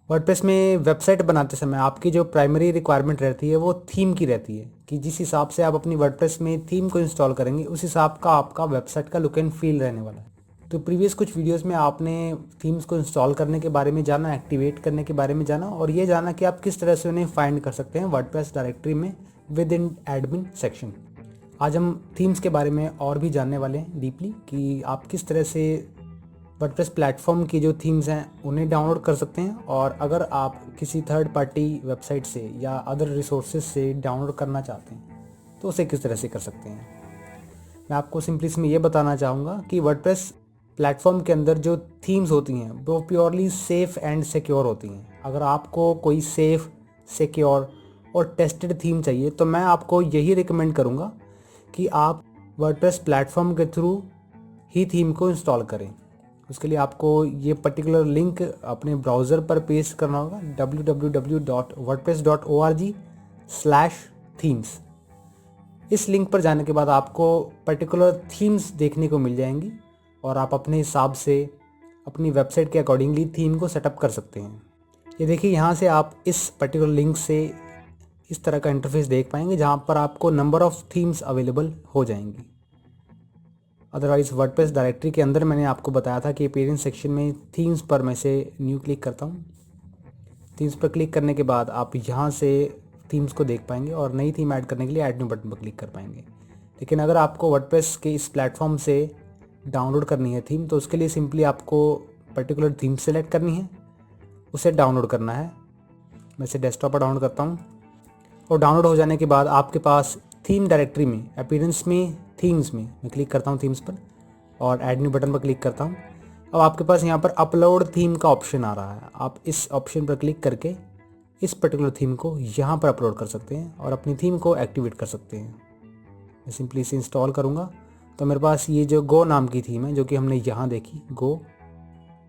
WordPress में website बनाते समय आपकी जो प्राइमरी रिक्वायरमेंट रहती है वो थीम की रहती है कि जिस हिसाब से आप अपनी वर्डप्रेस में थीम को इंस्टॉल करेंगे उस हिसाब का आपका वेबसाइट का लुक एंड फील रहने वाला है। तो प्रीवियस कुछ वीडियोस में आपने थीम्स को इंस्टॉल करने के बारे में जाना, एक्टिवेट करने के बारे में जाना और ये जाना कि आप किस तरह से उन्हें फाइंड कर सकते हैं वर्डप्रेस डायरेक्टरी में विद इन एडमिन सेक्शन। आज हम थीम्स के बारे में और भी जानने वाले हैं डीपली कि आप किस तरह से वर्डप्रेस प्लेटफॉर्म की जो थीम्स हैं उन्हें डाउनलोड कर सकते हैं और अगर आप किसी थर्ड पार्टी वेबसाइट से या अदर रिसोर्सेज से डाउनलोड करना चाहते हैं तो उसे किस तरह से कर सकते हैं। मैं आपको सिंपली इसमें यह बताना चाहूँगा कि वर्डप्रेस प्लेटफॉर्म के अंदर जो थीम्स होती हैं वो प्योरली सेफ़ एंड सिक्योर होती हैं। अगर आपको कोई सेफ़, सिक्योर और टेस्टेड थीम चाहिए तो मैं आपको यही रिकमेंड करूँगा कि आप वर्डप्रेस प्लेटफॉर्म के थ्रू ही थीम को इंस्टॉल करें। उसके लिए आपको ये पर्टिकुलर लिंक अपने ब्राउज़र पर पेस्ट करना होगा www.wordpress.org/themes। इस लिंक पर जाने के बाद आपको पर्टिकुलर थीम्स देखने को मिल जाएंगी और आप अपने हिसाब से अपनी वेबसाइट के अकॉर्डिंगली थीम को सेटअप कर सकते हैं। ये देखिए, यहाँ से आप इस पर्टिकुलर लिंक से इस तरह का इंटरफेस देख पाएंगे जहाँ पर आपको नंबर ऑफ़ थीम्स अवेलेबल हो जाएंगी। अदरवाइज़ वर्डप्रेस डायरेक्टरी के अंदर मैंने आपको बताया था कि अपीयरेंस सेक्शन में थीम्स पर मैं से न्यू क्लिक करता हूँ। थीम्स पर क्लिक करने के बाद आप यहाँ से थीम्स को देख पाएंगे और नई थीम ऐड करने के लिए ऐड न्यू बटन पर क्लिक कर पाएंगे। लेकिन अगर आपको वर्डप्रेस के इस प्लेटफॉर्म से डाउनलोड करनी है थीम तो उसके लिए सिंपली आपको पर्टिकुलर थीम सेलेक्ट करनी है, उसे डाउनलोड करना है। मैं इसे डेस्कटॉप पर डाउनलोड करता हूँ और डाउनलोड हो जाने के बाद आपके पास थीम डायरेक्टरी में अपीयरेंस में थीम्स में मैं क्लिक करता हूँ थीम्स पर और ऐड न्यू बटन पर क्लिक करता हूँ। अब आपके पास यहाँ पर अपलोड थीम का ऑप्शन आ रहा है। आप इस ऑप्शन पर क्लिक करके इस पर्टिकुलर थीम को यहाँ पर अपलोड कर सकते हैं और अपनी थीम को एक्टिवेट कर सकते हैं। मैं सिंपली इसे इंस्टॉल करूँगा तो मेरे पास ये जो गो नाम की थीम है जो कि हमने यहाँ देखी गो,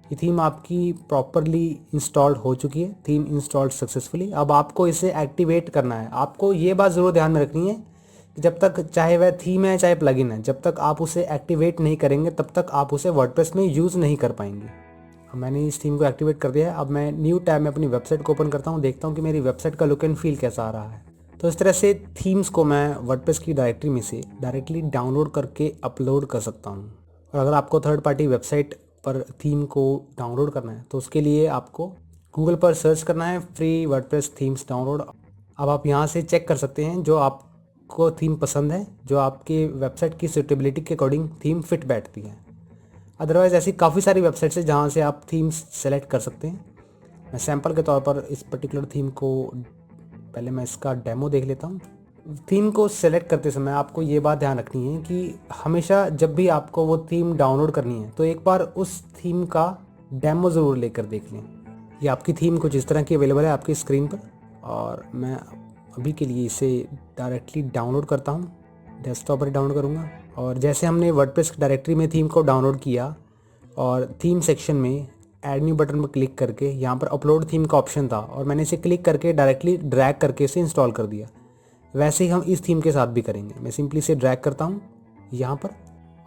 ये थीम आपकी प्रॉपरली इंस्टॉल्ड हो चुकी है। Theme installed successfully. अब आपको इसे एक्टिवेट करना है। आपको ये बात ज़रूर ध्यान में रखनी है कि जब तक चाहे वह थीम है चाहे प्लगइन है, जब तक आप उसे एक्टिवेट नहीं करेंगे तब तक आप उसे वर्डप्रेस में यूज़ नहीं कर पाएंगे। अब मैंने इस थीम को एक्टिवेट कर दिया है। अब मैं न्यू टैब में अपनी वेबसाइट को ओपन करता हूँ, देखता हूँ कि मेरी वेबसाइट का लुक एंड फील कैसा आ रहा है। तो इस तरह से थीम्स को मैं वर्डप्रेस की डायरेक्टरी में से डायरेक्टली डाउनलोड करके अपलोड कर सकता हूँ। और अगर आपको थर्ड पार्टी वेबसाइट पर थीम को डाउनलोड करना है तो उसके लिए आपको गूगल पर सर्च करना है फ्री वर्डप्रेस थीम्स डाउनलोड। अब आप यहाँ से चेक कर सकते हैं जो आपको थीम पसंद है, जो आपके वेबसाइट की सूटेबिलिटी के अकॉर्डिंग थीम फिट बैठती है। अदरवाइज़ ऐसी काफ़ी सारी वेबसाइट्स है जहाँ से आप थीम्स सेलेक्ट कर सकते हैं। मैं सैम्पल के तौर पर इस पर्टिकुलर थीम को पहले मैं इसका डेमो देख लेता हूँ। थीम को सेलेक्ट करते समय आपको ये बात ध्यान रखनी है कि हमेशा जब भी आपको वो थीम डाउनलोड करनी है तो एक बार उस थीम का डेमो ज़रूर लेकर देख लें। ये आपकी थीम कुछ इस तरह की अवेलेबल है आपकी स्क्रीन पर और मैं अभी के लिए इसे डायरेक्टली डाउनलोड करता हूँ। डेस्कटॉप पर डाउनलोड करूँगा और जैसे हमने वर्डप्रेस डायरेक्टरी में थीम को डाउनलोड किया और थीम सेक्शन में ऐड न्यू बटन पर क्लिक करके यहाँ पर अपलोड थीम का ऑप्शन था और मैंने इसे क्लिक करके डायरेक्टली ड्रैग करके इसे इंस्टॉल कर दिया। वैसे ही हम इस थीम के साथ भी करेंगे। मैं सिंपली इसे ड्रैग करता हूँ यहाँ पर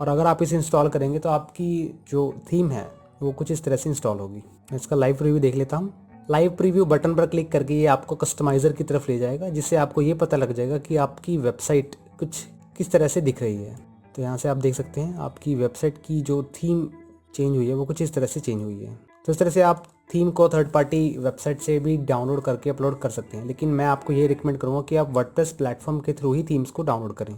और अगर आप इसे इंस्टॉल करेंगे तो आपकी जो थीम है वो कुछ इस तरह से इंस्टॉल होगी। मैं इसका लाइव प्रीव्यू देख लेता हूँ। लाइव प्रीव्यू बटन पर क्लिक करके ये आपको कस्टमाइज़र की तरफ ले जाएगा जिससे आपको ये पता लग जाएगा कि आपकी वेबसाइट कुछ किस तरह से दिख रही है। तो यहाँ से आप देख सकते हैं आपकी वेबसाइट की जो थीम चेंज हुई है वो कुछ इस तरह से चेंज हुई है। तो इस तरह से आप थीम को थर्ड पार्टी वेबसाइट से भी डाउनलोड करके अपलोड कर सकते हैं। लेकिन मैं आपको ये रिकमेंड करूँगा कि आप वर्डप्रेस प्लेटफॉर्म के थ्रू ही थीम्स को डाउनलोड करें,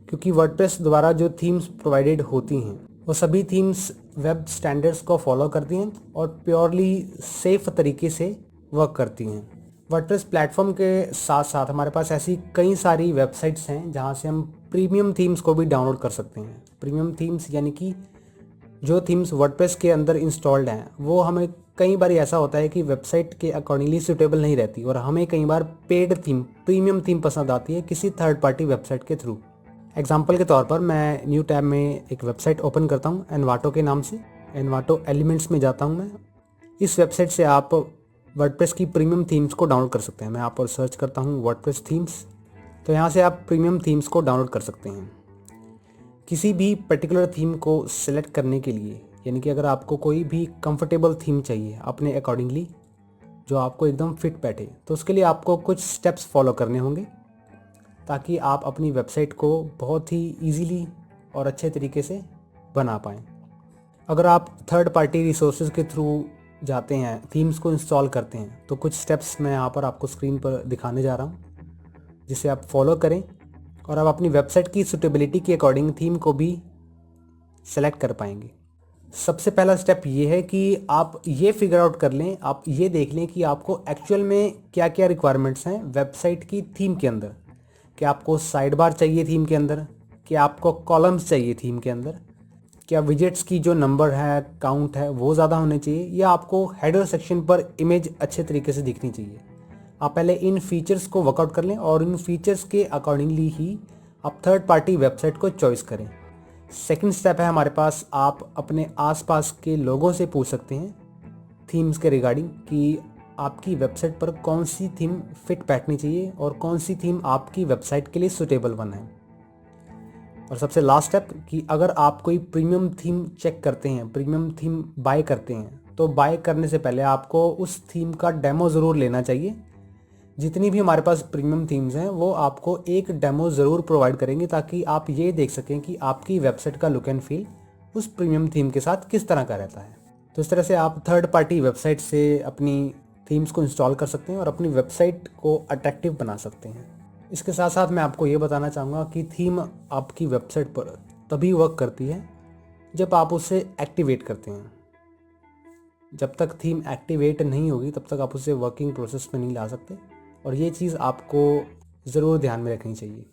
क्योंकि वर्डप्रेस द्वारा जो थीम्स प्रोवाइडेड होती हैं वो सभी थीम्स वेब स्टैंडर्ड्स को फॉलो करती हैं और प्योरली सेफ तरीके से वर्क करती हैं। वर्डप्रेस प्लेटफॉर्म के साथ साथ हमारे पास ऐसी कई सारी वेबसाइट्स हैं जहाँ से हम प्रीमियम थीम्स को भी डाउनलोड कर सकते हैं। प्रीमियम थीम्स यानी कि जो थीम्स वर्डप्रेस के अंदर इंस्टॉल्ड हैं वो हमें कई बार ऐसा होता है कि वेबसाइट के अकॉर्डिंगली सूटेबल नहीं रहती और हमें कई बार पेड थीम, प्रीमियम थीम पसंद आती है किसी थर्ड पार्टी वेबसाइट के थ्रू। एग्जाम्पल के तौर पर मैं न्यू टैब में एक वेबसाइट ओपन करता हूँ एनवाटो के नाम से। एनवाटो एलिमेंट्स में जाता हूँ मैं। इस वेबसाइट से आप वर्डप्रेस की प्रीमियम थीम्स को डाउनलोड कर सकते हैं। मैं यहाँ पर सर्च करता हूँ वर्डप्रेस थीम्स, तो यहाँ से आप प्रीमियम थीम्स को डाउनलोड कर सकते हैं। किसी भी पर्टिकुलर थीम को सिलेक्ट करने के लिए, यानी कि अगर आपको कोई भी कंफर्टेबल थीम चाहिए अपने अकॉर्डिंगली, जो आपको एकदम फिट बैठे। तो उसके लिए आपको कुछ स्टेप्स फॉलो करने होंगे ताकि आप अपनी वेबसाइट को बहुत ही ईजीली और अच्छे तरीके से बना पाएँ। अगर आप थर्ड पार्टी रिसोर्सेज के थ्रू जाते हैं, थीम्स को इंस्टॉल करते हैं, तो कुछ स्टेप्स मैं यहाँ पर आपको स्क्रीन पर दिखाने जा रहा हूँ जिसे आप फॉलो करें और आप अपनी वेबसाइट की सूटेबिलिटी के अकॉर्डिंग थीम को भी सेलेक्ट कर पाएंगे। सबसे पहला स्टेप ये है कि आप ये फिगर आउट कर लें, आप ये देख लें कि आपको एक्चुअल में क्या क्या रिक्वायरमेंट्स हैं वेबसाइट की थीम के अंदर। क्या आपको साइड बार चाहिए थीम के अंदर, क्या आपको कॉलम्स चाहिए थीम के अंदर, क्या विजेट्स की जो नंबर है, काउंट है, वो ज़्यादा होने चाहिए, या आपको हेडर सेक्शन पर इमेज अच्छे तरीके से दिखनी चाहिए। आप पहले इन फीचर्स को वर्कआउट कर लें और इन फीचर्स के अकॉर्डिंगली ही आप थर्ड पार्टी वेबसाइट को चॉइस करें। सेकंड स्टेप है हमारे पास, आप अपने आसपास के लोगों से पूछ सकते हैं थीम्स के रिगार्डिंग कि आपकी वेबसाइट पर कौन सी थीम फिट बैठनी चाहिए और कौन सी थीम आपकी वेबसाइट के लिए सूटेबल वन है। और सबसे लास्ट स्टेप कि अगर आप कोई प्रीमियम थीम चेक करते हैं, प्रीमियम थीम बाय करते हैं, तो बाय करने से पहले आपको उस थीम का डेमो ज़रूर लेना चाहिए। जितनी भी हमारे पास प्रीमियम थीम्स हैं वो आपको एक डेमो ज़रूर प्रोवाइड करेंगे ताकि आप ये देख सकें कि आपकी वेबसाइट का लुक एंड फील उस प्रीमियम थीम के साथ किस तरह का रहता है। तो इस तरह से आप थर्ड पार्टी वेबसाइट से अपनी थीम्स को इंस्टॉल कर सकते हैं और अपनी वेबसाइट को अट्रैक्टिव बना सकते हैं। इसके साथ साथ मैं आपको ये बताना चाहूँगा कि थीम आपकी वेबसाइट पर तभी वर्क करती है जब आप उसे एक्टिवेट करते हैं। जब तक थीम एक्टिवेट नहीं होगी तब तक आप उसे वर्किंग प्रोसेस में नहीं ला सकते, और ये चीज़ आपको ज़रूर ध्यान में रखनी चाहिए।